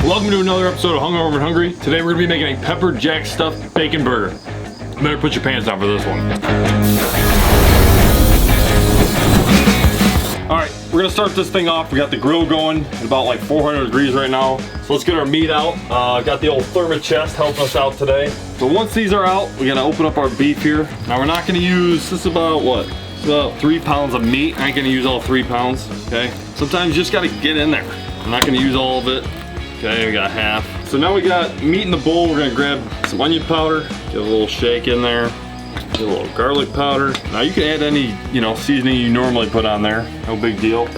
Welcome to another episode of Hungover and Hungry. Today we're gonna be making a pepper jack stuffed bacon burger. You better put your pants down for this one. All right, we're gonna start this thing off. We got the grill going at about like 400 degrees right now. So let's get our meat out. Got the old thermos chest helping us out today. So once these are out, we gotta open up our beef here. Now we're not gonna use, this is about what? It's about 3 pounds of meat. I ain't gonna use all 3 pounds, okay? Sometimes you just gotta get in there. I'm not gonna use all of it. Okay, we got half. So now we got meat in the bowl. We're gonna grab some onion powder, get a little shake in there, get a little garlic powder. Now you can add any, seasoning you normally put on there. No big deal.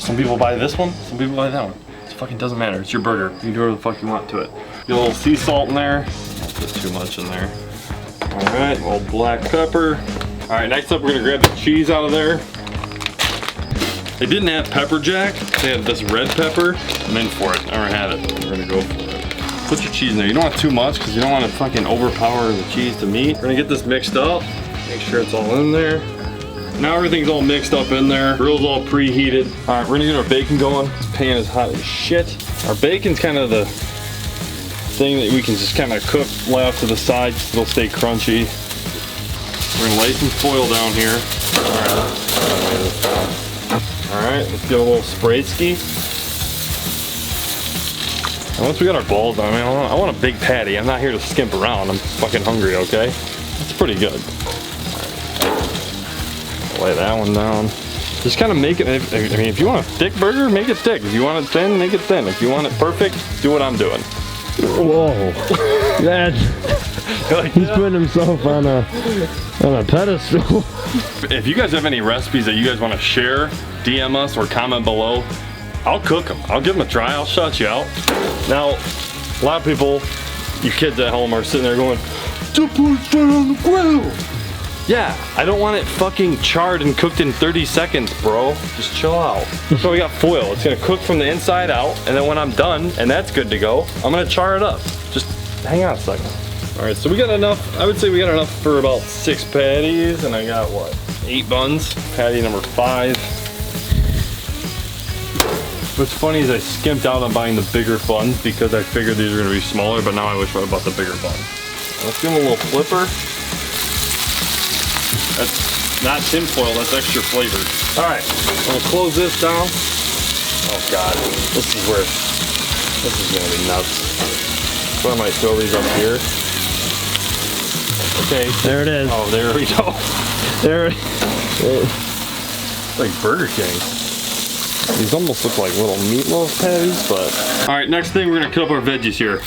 Some people buy this one, some people buy that one. It fucking doesn't matter. It's your burger. You can do whatever the fuck you want to it. Get a little sea salt in there. Not just too much in there. All right, a little black pepper. All right, next up we're gonna grab the cheese out of there. They didn't have pepper jack, they had this red pepper. I'm in for it, I never had it, we're gonna go for it. Put your cheese in there, you don't want too much because you don't want to fucking overpower the cheese to meat. We're gonna get this mixed up, make sure it's all in there. Now everything's all mixed up in there, grill's all preheated. All right, we're gonna get our bacon going. This pan is hot as shit. Our bacon's kind of the thing that we can just kind of cook, lay off to the side, so it'll stay crunchy. We're gonna lay some foil down here. All right, let's get a little spray ski. And once we got our balls on, I want a big patty. I'm not here to skimp around. I'm fucking hungry, okay? It's pretty good. Right. Lay that one down. Just kind of make it, I mean, if you want a thick burger, make it thick. If you want it thin, make it thin. If you want it perfect, do what I'm doing. Whoa. That's, he's putting himself on a pedestal. If you guys have any recipes that you guys want to share, DM us or comment below. I'll cook them. I'll give them a try. I'll shout you out. Now, a lot of people, you kids at home, are sitting there going, "To put it on the grill." Yeah, I don't want it fucking charred and cooked in 30 seconds, bro. Just chill out. So we got foil. It's gonna cook from the inside out, and then when I'm done, and that's good to go, I'm gonna char it up. Just hang on a second. All right, so we got enough, I would say we got enough for about 6 patties, and I got what, 8 buns? Patty number 5. What's funny is I skimped out on buying the bigger buns because I figured these were gonna be smaller, but now I wish I would've bought the bigger bun. Let's give them a little flipper. That's not tin foil, that's extra flavored. All right, I'm gonna close this down. Oh God, this is gonna be nuts. So I might throw these up here. Okay. There it is. Oh, there we go. There. It's like Burger King. These almost look like little meatloaf patties, but. All right, next thing, we're gonna cut up our veggies here.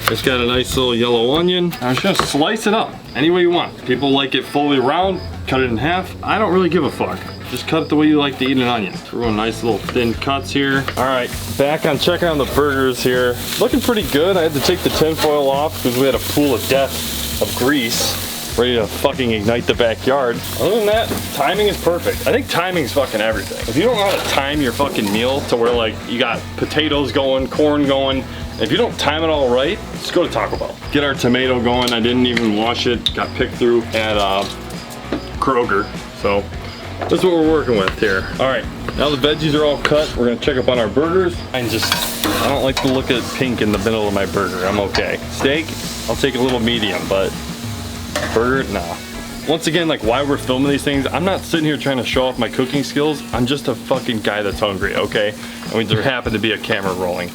Just got a nice little yellow onion. I'm just gonna slice it up any way you want. People like it fully round, cut it in half. I don't really give a fuck. Just cut it the way you like to eat an onion. So we're going nice little thin cuts here. All right, back on checking on the burgers here. Looking pretty good. I had to take the tin foil off because we had a pool of death of grease ready to fucking ignite the backyard. Other than that, timing is perfect. I think timing's fucking everything. If you don't know how to time your fucking meal to where like you got potatoes going, corn going, if you don't time it all right, just go to Taco Bell. Get our tomato going. I didn't even wash it. Got picked through at Kroger. So that's what we're working with here. All right, now the veggies are all cut. We're gonna check up on our burgers. I don't like to look at pink in the middle of my burger. I'm okay. Steak, I'll take a little medium, but burger, nah. Once again, like why we're filming these things, I'm not sitting here trying to show off my cooking skills. I'm just a fucking guy that's hungry, okay? I mean, there happened to be a camera rolling.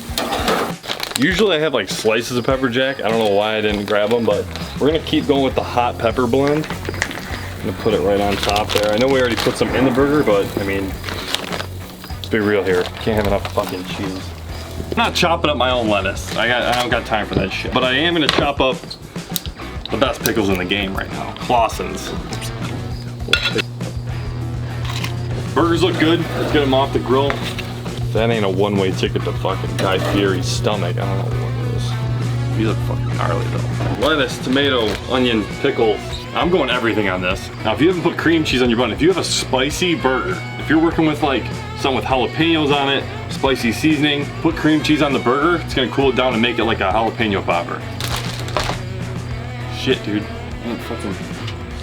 Usually I have like slices of pepper jack. I don't know why I didn't grab them, but we're gonna keep going with the hot pepper blend. I'm gonna put it right on top there. I know we already put some in the burger, but I mean, let's be real here. Can't have enough fucking cheese. I'm not chopping up my own lettuce. I don't got time for that shit. But I am gonna chop up the best pickles in the game right now. Clausen's. Burgers look good. Let's get them off the grill. That ain't a one-way ticket to fucking Guy Fieri's stomach. I don't know what it is. These look fucking gnarly though. Lettuce, tomato, onion, pickle. I'm going everything on this. Now, if you haven't put cream cheese on your bun, if you have a spicy burger, if you're working with like something with jalapenos on it, spicy seasoning, put cream cheese on the burger. It's gonna cool it down and make it like a jalapeno popper. Shit, dude.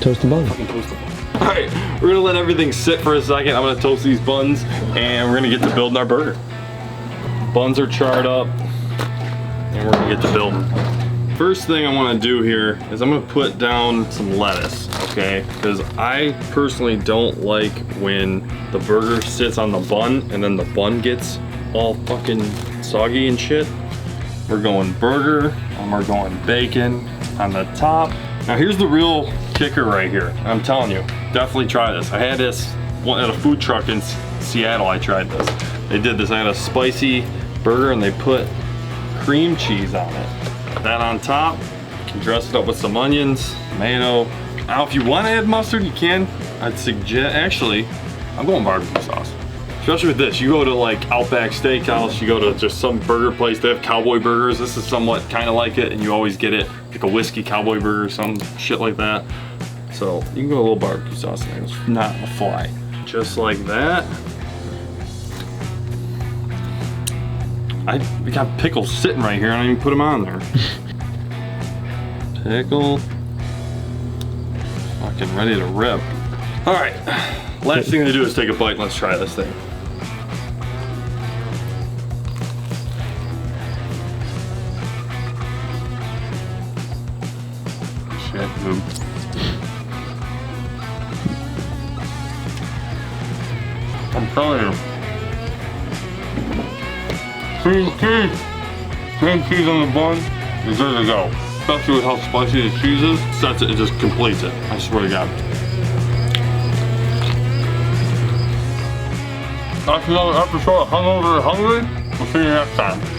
Toast the bun. Fucking toast the bun. All right, we're gonna let everything sit for a second. I'm gonna toast these buns and we're gonna get to building our burger. Buns are charred up. and we're gonna get to building. First thing I wanna do here is I'm gonna put down some lettuce, okay? Because I personally don't like when the burger sits on the bun and then the bun gets all fucking soggy and shit. We're going burger, and we're going bacon on the top. Now here's the real kicker right here. I'm telling you, definitely try this. I had this at a food truck in Seattle. I tried this. They did this. I had a spicy burger and they put cream cheese on it. That on top, you can dress it up with some onions, tomato. Now if you want to add mustard, you can. I'd suggest, actually, I'm going barbecue sauce. Especially with this, you go to like Outback Steakhouse, you go to just some burger place, they have cowboy burgers. This is somewhat kind of like it, and you always get it, like a whiskey cowboy burger, some shit like that. So you can go a little barbecue sauce in there, it's not a fly. Just like that. We got pickles sitting right here, I don't even put them on there. Pickle. Fucking ready to rip. All right, last thing to do is take a bite and let's try this thing. Shit, dude. I'm telling you. Cream cheese on the bun is there to go. Especially with how spicy the cheese is, sets it and just completes it. I swear to God. That's another episode of Hungover Hungry. We'll see you next time.